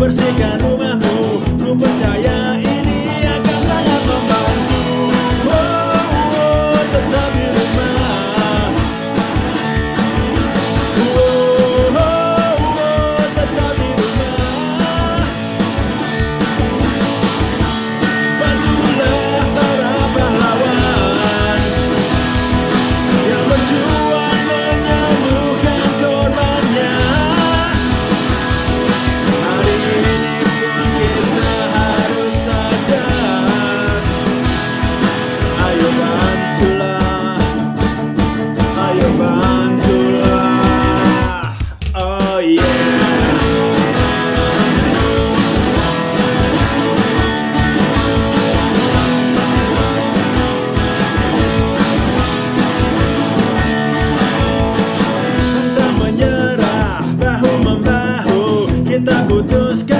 bersihkan rumahmu. Ku percaya ini akan sangat membantu. Oh, oh, tetap di rumah. Oh, oh, oh, tetap di rumah. Bantulah para pahlawan yang berjuang menyembuhkan korbannya. Hari ini pun kita harus sadar. Ayo bantulah, ayo bantulah. Oh yeah. Pantang menyerah, bahu membahu kita putuskan.